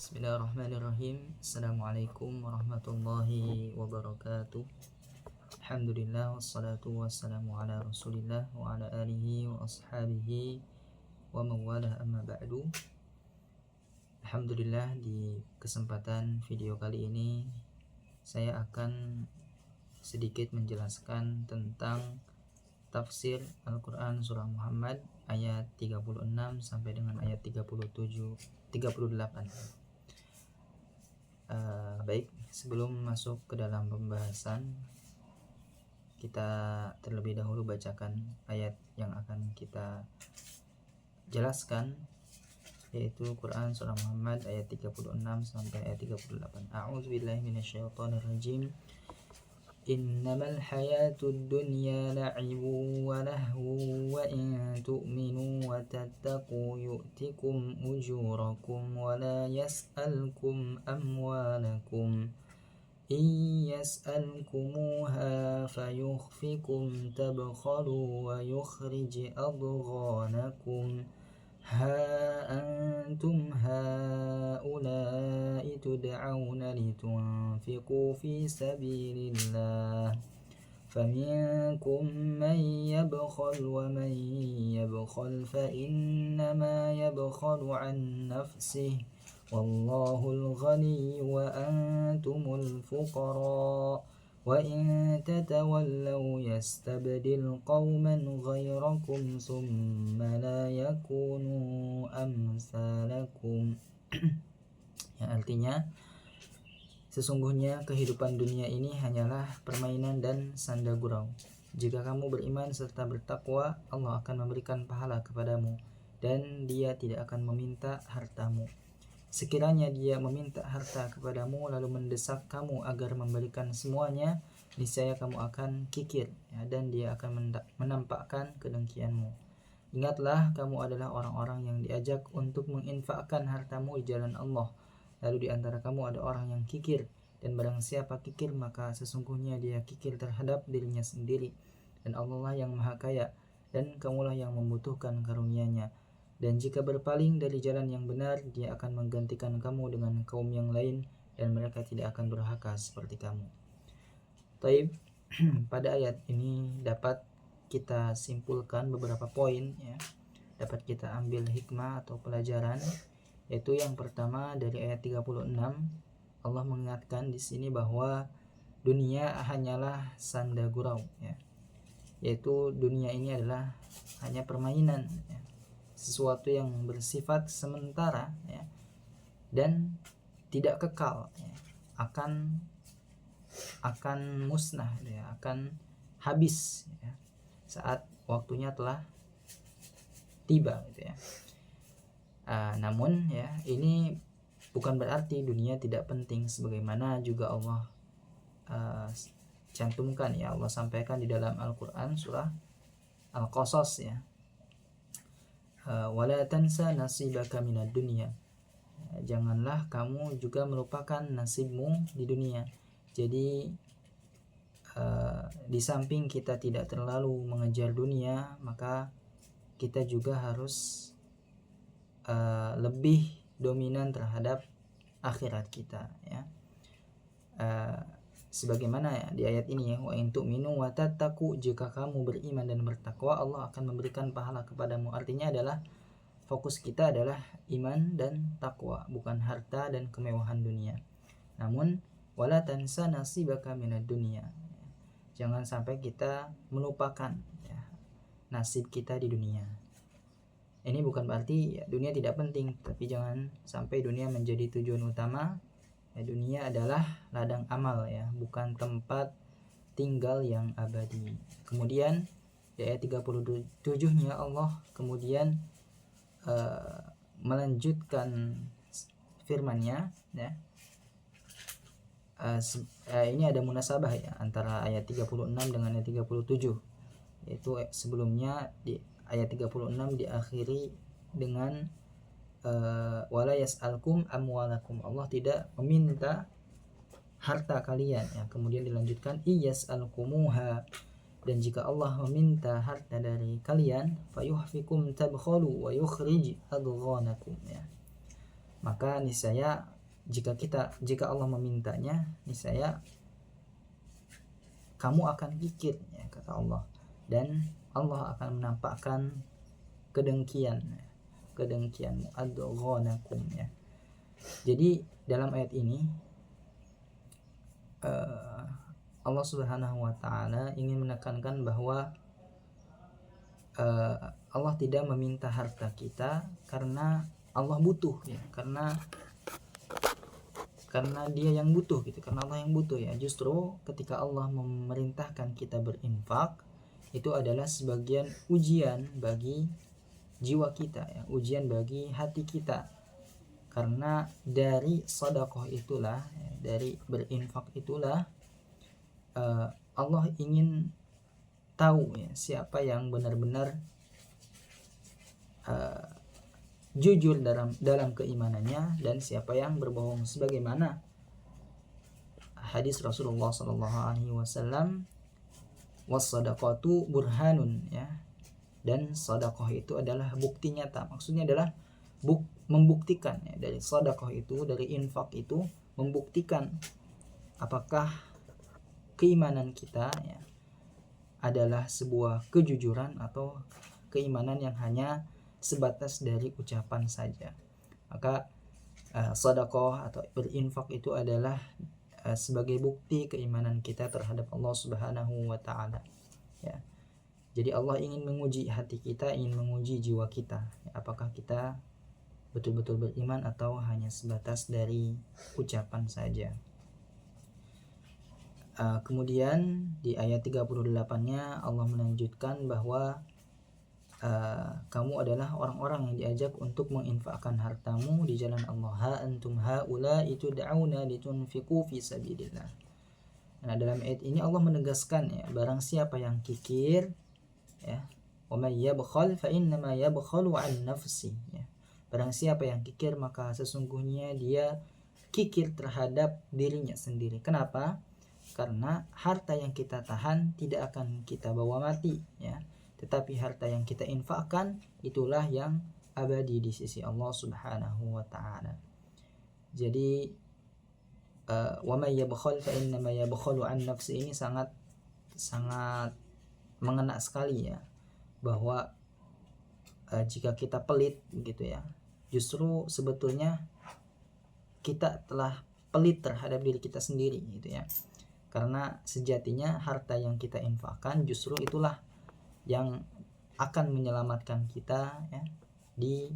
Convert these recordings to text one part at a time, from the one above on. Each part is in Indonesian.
Bismillahirrahmanirrahim. Assalamualaikum warahmatullahi wabarakatuh. Alhamdulillah wassalatu wassalamu ala Rasulillah wa ala alihi wa ashabihi wa mawalah amma ba'du. Alhamdulillah, di kesempatan video kali ini saya akan sedikit menjelaskan tentang tafsir Al-Quran Surah Muhammad ayat 36 sampai dengan ayat 38. Baik, sebelum masuk ke dalam pembahasan, kita terlebih dahulu bacakan ayat yang akan kita jelaskan, yaitu Quran Surah Muhammad ayat 36 sampai ayat 38. A'udzubillahi minasyaitonirrajim. Innamal hayatud dunya la'ibun wa lahwun wa in tu'minu wa tattaqu yu'tikum ujurakum wa la yas'alkum amwalakum in yas'alkumuha fayukhfikum tabkhalu wa yukhrij adghanakum ha antum haula'i tud'auna litunfiqu fi sabilillah faminkum man yabkhal wa man yabkhal fa innama yabkhalu an nafsihi wallahul ghani wa antumul fuqara wa in tatawallaw yastabdil qauman ghayrakum thumma la yakunu amsalakum. Yang artinya, sesungguhnya kehidupan dunia ini hanyalah permainan dan sanda gurau. Jika kamu beriman serta bertakwa, Allah akan memberikan pahala kepadamu dan Dia tidak akan meminta hartamu. Sekiranya Dia meminta harta kepadamu lalu mendesak kamu agar memberikan semuanya, niscaya kamu akan kikir, dan Dia akan menampakkan kedengkianmu. Ingatlah, kamu adalah orang-orang yang diajak untuk menginfakkan hartamu di jalan Allah. Lalu di antara kamu ada orang yang kikir, dan barang siapa kikir maka sesungguhnya dia kikir terhadap dirinya sendiri. Dan Allah lah yang maha kaya, dan kamulah yang membutuhkan karunia-Nya. Dan jika berpaling dari jalan yang benar, Dia akan menggantikan kamu dengan kaum yang lain, dan mereka tidak akan durhaka seperti kamu. Taib, pada ayat ini dapat kita simpulkan beberapa poin, ya. Dapat kita ambil hikmah atau pelajaran, yaitu yang pertama dari ayat 36, Allah mengingatkan di sini bahwa dunia hanyalah sanda gurau, ya. Yaitu dunia ini adalah hanya permainan, ya. Sesuatu yang bersifat sementara, ya, dan tidak kekal, ya. akan musnah, ya, akan habis, ya, saat waktunya telah tiba, gitu, ya. Namun, ya, ini bukan berarti dunia tidak penting, sebagaimana juga Allah cantumkan, ya, Allah sampaikan di dalam Al-Quran surah Al-Qasas, ya, wala tansa nasibaka minad dunya. Janganlah kamu juga melupakan nasibmu di dunia. Jadi di samping kita tidak terlalu mengejar dunia, maka kita juga harus lebih dominan terhadap akhirat kita, ya. Sebagaimana, ya, di ayat ini, ya, wa in tu'minu wa tattaqu, jika kamu beriman dan bertakwa, Allah akan memberikan pahala kepadamu. Artinya adalah fokus kita adalah iman dan takwa, bukan harta dan kemewahan dunia. Namun wala tansa nasibaka minad dunya, jangan sampai kita melupakan, ya, nasib kita di dunia. Ini bukan berarti, ya, dunia tidak penting, tapi jangan sampai dunia menjadi tujuan utama. Ya, dunia adalah ladang amal, ya, bukan tempat tinggal yang abadi. Kemudian di ayat 37-nya Allah kemudian melanjutkan firman-Nya, ya. Ini ada munasabah, ya, antara ayat 36 dengan ayat 37, yaitu sebelumnya di ayat 36 diakhiri dengan wala yas'alkum amwalakum, Allah tidak meminta harta kalian, ya. Kemudian dilanjutkan iyas'alkumuha, dan jika Allah meminta harta dari kalian, fayuhfikum tabkhalu wa yukhrij adghanakum, ya, maka niscaya jika Allah memintanya, niscaya kamu akan kikir, ya, kata Allah, dan Allah akan menampakkan kedengkianmu adghanakum, ya. Jadi dalam ayat ini Allah Subhanahu wa taala ingin menekankan bahwa Allah tidak meminta harta kita karena Allah butuh, ya, karena dia yang butuh gitu, karena Allah yang butuh, ya. Justru ketika Allah memerintahkan kita berinfak, itu adalah sebagian ujian bagi jiwa kita, ya, ujian bagi hati kita. Karena dari sedekah itulah, ya, dari berinfak itulah Allah ingin tahu, ya, siapa yang benar-benar jujur dalam keimanannya dan siapa yang berbohong, sebagaimana hadis Rasulullah SAW, was-sadaqatu burhanun, ya, dan sedekah itu adalah bukti nyata. Maksudnya adalah membuktikan, ya, dari sedekah itu, dari infak itu membuktikan apakah keimanan kita, ya, adalah sebuah kejujuran atau keimanan yang hanya sebatas dari ucapan saja. Maka sedekah atau berinfak itu adalah sebagai bukti keimanan kita terhadap Allah Subhanahu wa taala, ya. Jadi Allah ingin menguji hati kita, ingin menguji jiwa kita, ya, apakah kita betul-betul beriman atau hanya sebatas dari ucapan saja. Kemudian di ayat 38-nya Allah melanjutkan bahwa kamu adalah orang-orang yang diajak untuk menginfakkan hartamu di jalan Allah. Ha antum haula'i tud'auna litunfiqu fi sabilillah. Nah, dalam ayat ini Allah menegaskan, ya, barang siapa yang kikir, ya, wa may yabkhal fa innama yabkhalu an nafsi, ya. Barang siapa yang kikir maka sesungguhnya dia kikir terhadap dirinya sendiri. Kenapa? Karena harta yang kita tahan tidak akan kita bawa mati, ya. Tetapi harta yang kita infakkan itulah yang abadi di sisi Allah Subhanahu wa taala. Jadi wa may yabkhal fa innama yabkhalu an nafsi ini sangat mengena sekali, ya, bahwa jika kita pelit gitu, ya, justru sebetulnya kita telah pelit terhadap diri kita sendiri gitu, ya. Karena sejatinya harta yang kita infakkan justru itulah yang akan menyelamatkan kita, ya, di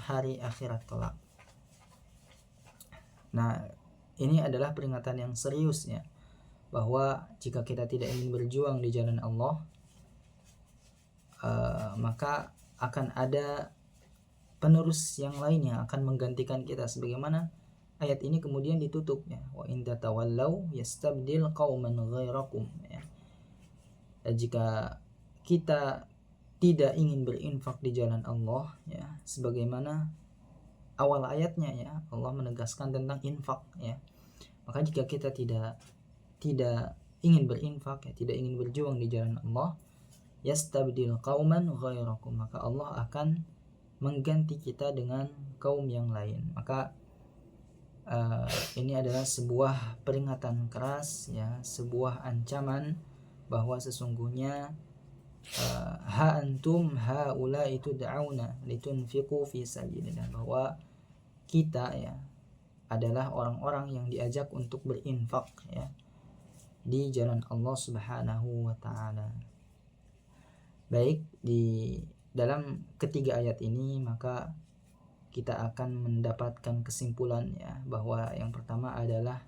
hari akhirat kelak. Nah, ini adalah peringatan yang serius, ya, bahwa jika kita tidak ingin berjuang di jalan Allah, maka akan ada penerus yang lain yang akan menggantikan kita, sebagaimana ayat ini kemudian ditutup, ya, wa in tatawallaw yastabdil qauman ghairakum, ya. Jika kita tidak ingin berinfak di jalan Allah, ya, sebagaimana awal ayatnya, ya, Allah menegaskan tentang infak, ya. Maka jika kita tidak ingin berinfak, ya, tidak ingin berjuang di jalan Allah, yastabdil qauman ghairakum, maka Allah akan mengganti kita dengan kaum yang lain. Maka ini adalah sebuah peringatan keras, ya, sebuah ancaman bahwa sesungguhnya ha antum haula itu da'auna litunfiqu fi sabilillah, bahwa kita, ya, adalah orang-orang yang diajak untuk berinfak, ya, di jalan Allah Subhanahu wa taala. Baik, di dalam ketiga ayat ini maka kita akan mendapatkan kesimpulan, ya, bahwa yang pertama adalah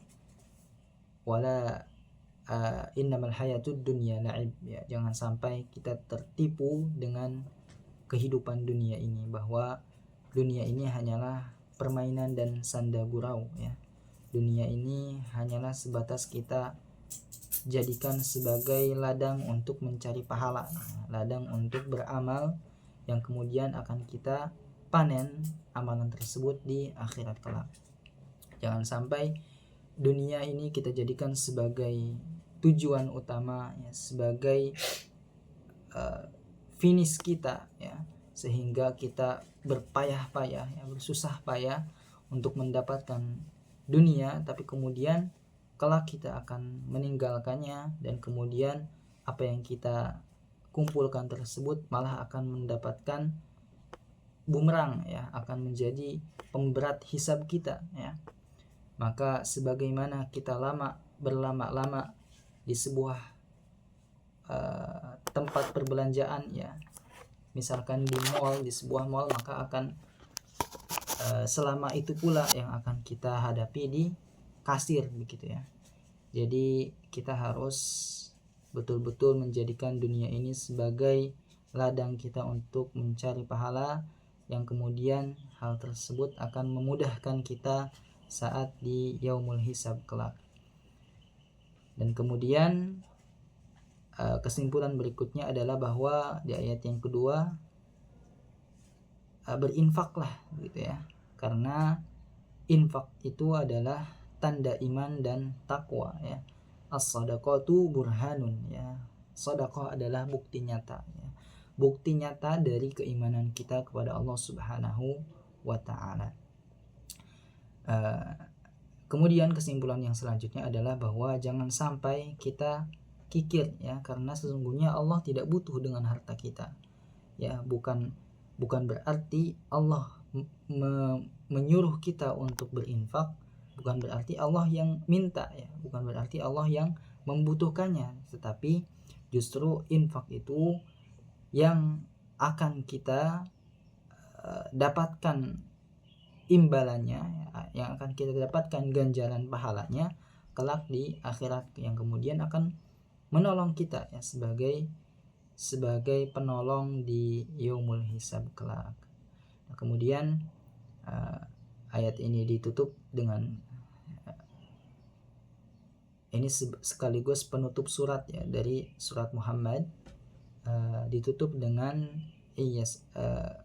wala innamal hayatud dunya la'ib, ya, jangan sampai kita tertipu dengan kehidupan dunia ini, bahwa dunia ini hanyalah permainan dan sanda gurau, ya. Dunia ini hanyalah sebatas kita jadikan sebagai ladang untuk mencari pahala, ladang untuk beramal yang kemudian akan kita panen amalan tersebut di akhirat kelak. Jangan sampai dunia ini kita jadikan sebagai tujuan utama, ya, sebagai finish kita, ya, sehingga kita berpayah-payah, ya, bersusah payah untuk mendapatkan dunia, tapi kemudian kelak kita akan meninggalkannya, dan kemudian apa yang kita kumpulkan tersebut malah akan mendapatkan bumerang, ya, akan menjadi pemberat hisab kita, ya. Maka sebagaimana kita berlama-lama di sebuah tempat perbelanjaan, ya, misalkan di sebuah mall, maka akan selama itu pula yang akan kita hadapi di kasir, begitu ya. Jadi kita harus betul-betul menjadikan dunia ini sebagai ladang kita untuk mencari pahala, yang kemudian hal tersebut akan memudahkan kita saat di yaumul hisab kelak. Dan kemudian kesimpulan berikutnya adalah bahwa di ayat yang kedua, berinfaklah, gitu ya, karena infak itu adalah tanda iman dan takwa, ya. As-shadaqatu burhanun, ya. Sedekah adalah bukti nyata, ya. Bukti nyata dari keimanan kita kepada Allah Subhanahu wa taala. Kemudian kesimpulan yang selanjutnya adalah bahwa jangan sampai kita kikir, ya, karena sesungguhnya Allah tidak butuh dengan harta kita, ya. Bukan berarti Allah menyuruh kita untuk berinfak, bukan berarti Allah yang minta, ya, bukan berarti Allah yang membutuhkannya, tetapi justru infak itu yang akan kita dapatkan imbalannya, ya, yang akan kita dapatkan ganjaran pahalanya kelak di akhirat, yang kemudian akan menolong kita, ya, sebagai penolong di yaumul hisab kelak. Nah, kemudian ayat ini ditutup dengan ini sekaligus penutup surat, ya, dari surat Muhammad, ditutup dengan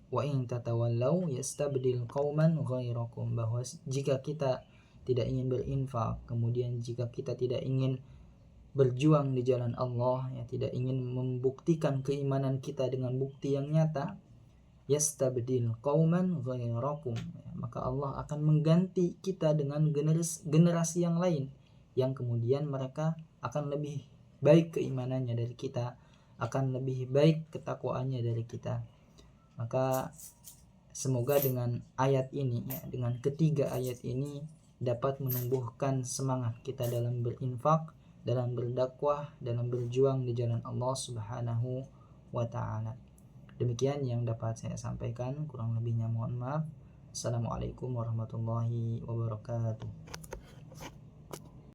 wa in tatawallaw yastabdil qauman ghairakum, bahwa jika kita tidak ingin berinfak, kemudian jika kita tidak ingin berjuang di jalan Allah, ya, tidak ingin membuktikan keimanan kita dengan bukti yang nyata, yastabdil qauman ghairakum, ya, maka Allah akan mengganti kita dengan generasi yang lain, yang kemudian mereka akan lebih baik keimanannya dari kita, akan lebih baik ketakwaannya dari kita. Maka semoga dengan ayat ini, ya, dengan ketiga ayat ini dapat menumbuhkan semangat kita dalam berinfak, dalam berdakwah, dalam berjuang di jalan Allah Subhanahu wa taala. Demikian yang dapat saya sampaikan, kurang lebihnya mohon maaf. Assalamualaikum warahmatullahi wabarakatuh.